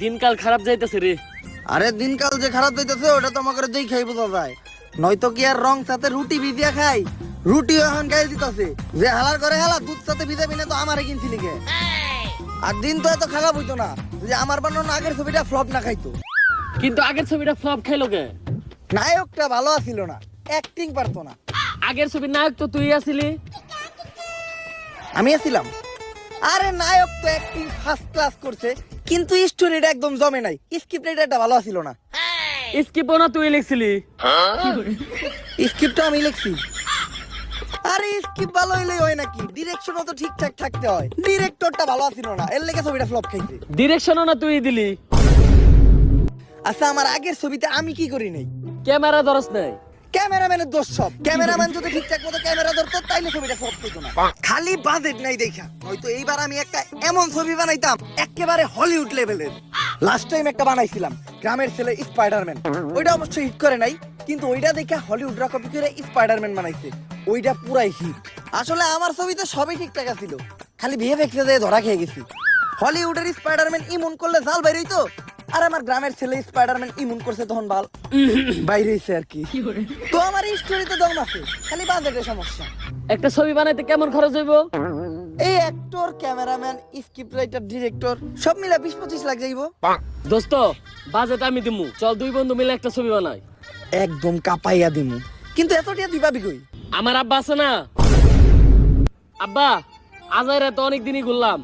দিনকাল খারাপ যাইতেছে রে। আরে দিনকাল যে খারাপ যাইতেছে ওটা তো আমাকে যেই খাই বোঝা যায়, নয়তো কি আর রং সাথে রুটি ভিজিয়া খাই? রুটিও এখন গায়ে দিতেছে যে হালার করে হালা দুধ সাথে ভিজাবি না তো আমারে কিনছিলি কে? আর দিন তো এত খারাপ হইতো না যে আমার বানানো আগের ছবিটা ফ্লপ না খাইতো। কিন্তু আগের ছবিটা ফ্লপ খাইলো কে? নায়কটা ভালো আছিল না, অ্যাক্টিং পারতো না। আগের ছবির নায়ক তো তুই আছিলি। আমি আছিলাম? আরে নায়ক তো অ্যাক্টিং ফার্স্ট ক্লাস করছে, কিন্তু স্টোরিটা একদম জমে নাই, স্ক্রিপ্ট রাইটারটা ভালো ছিল না। স্কিপও না তুই লিখছিলি? স্ক্রিপ্টটা আমি লিখছি। আরে স্ক্রিপ্ট ভালো হইলেই হয় নাকি? ডিরেকশনও তো ঠিকঠাক থাকতে হয়। ডিরেক্টরটা ভালো ছিল না, এর লেগে ছবিটা ফ্লপ খাইছে। ডিরেকশনও না তুই দিলি। আচ্ছা আমার আগের ছবিতে আমি কি করি নাই? ক্যামেরা ধরস নাই? ক্যামেরাম্যানের দোষ সব। ক্যামেরাম্যান যদি ঠিকঠাক মতো ক্যামেরা ধরতো তাইলে ছবিটা ফ্লপ হইতো না। খালি বাজেট নাই দেখা, হয়তো এইবার আমি একটা এমন ছবি বানাইতাম একেবারে হলিউড লেভেলের। লাস্ট টাইম একটা বানাইছিলাম গ্রামের ছেলে স্পাইডারম্যান, ওইটা অবশ্য হিট করে নাই, কিন্তু ওইটা দেখে হলিউডরা কপি করে স্পাইডারম্যান বানাইছে, ওইটা পুরাই হিট। আসলে আমার ছবিতে সবই ঠিকঠাক ছিল, খালি ভিএফএক্সে দিয়ে ধরা খেয়ে গেছি। হলিউডের স্পাইডারম্যান ইমন করলে জাল বাইরেই তো, আর আমার গ্রামের ছেলে স্পাইডারম্যান ইমন করছে তখন বাল বাইরে হইছে আর কি। তো আমার স্টোরিতে দম আছে, খালি বাজেটের সমস্যা। একটা ছবি বানাইতে কেমন খরচ হইব? এই actor, cameraman, script writer, director সব মিলে 20-25 লাখ যাইবো। দোস্ত বাজেট আমি দিমু, চল দুই বন্ধু মিলে একটা ছবি বানাই। একদম কাপাইয়া দিমু, কিন্তু এত টিয়া দিবাবি কই? আমার আব্বা আছে না? আব্বা আজাইরা তো অনেক দিনই ঘুরলাম,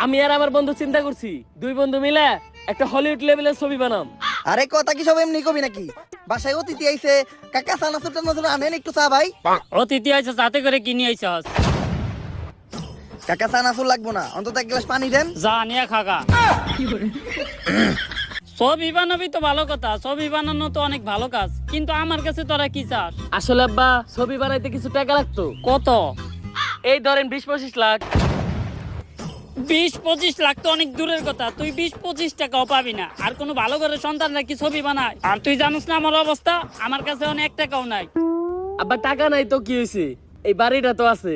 আমি আর আমার বন্ধু চিন্তা করছি দুই বন্ধু মিলে একটা হলিউড লেভেলের ছবি বানাম। আরে কথা কি সব এমনি কবি নাকি? বাসায় অতিথি আইছে, কাকা সানাসুর টানাসুর আনেন একটু চা ভাই। অতিথি আইছে সাথে করে কিনে আইছস? কাকা সানাসুর লাগবো না, অন্তত এক গ্লাস পানি দেন। যা নিয়ে খাগা। ছবি বানাবি তো ভালো কথা, ছবি বানানো তো অনেক ভালো কাজ, কিন্তু আমার কাছে তোরা কি চাস? আসলে আব্বা ছবি বানাইতে কিছু টাকা লাগতো। কত? এই ধরেন 20-25 লাখ। 20-25 লাখ তো অনেক দূরের কথা, তুই 20-25 টাকাও পাবি না। আর কোনো ভালো করে সন্তানরা কি ছবি বানায়? আর তুই জানিস না আমার অবস্থা, আমার কাছে অনেক টাকাও নাই। আব্বা টাকা নাই তো কি হয়েছে, এই বাড়িটা তো আছে।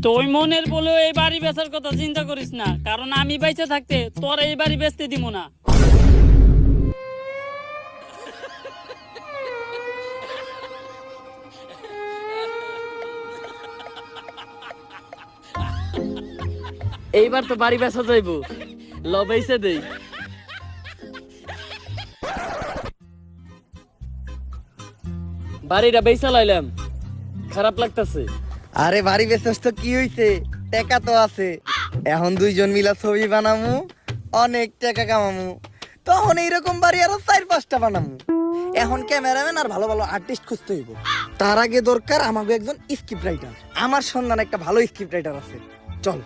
তুই মনের বলে এই বাড়ি বেচার কথা চিন্তা করিস না, কারণ আমি বেঁচে থাকতে তোর এই বাড়ি বেচতে দিব না। এইবার তো বাড়ি বেচা যাইবো, লবেইছে দেই। বাড়িটা বেচা লাইলাম, খারাপ লাগতাছে। আরে বাড়ি বেচস তো কি হইছে, টাকা তো আছে। এখন দুইজন মিলা ছবি বানামু, অনেক টাকা কামামু, তখন এইরকম বাড়ি আরো 4-5টা বানামু। এখন ক্যামেরাম্যান আর ভালো ভালো আর্টিস্ট খুঁজতে হইব। তার আগে দরকার আমাকে একজন স্ক্রিপ্ট রাইটার। আমার সন্ধান একটা ভালো স্ক্রিপ্ট রাইটার আছে, চল।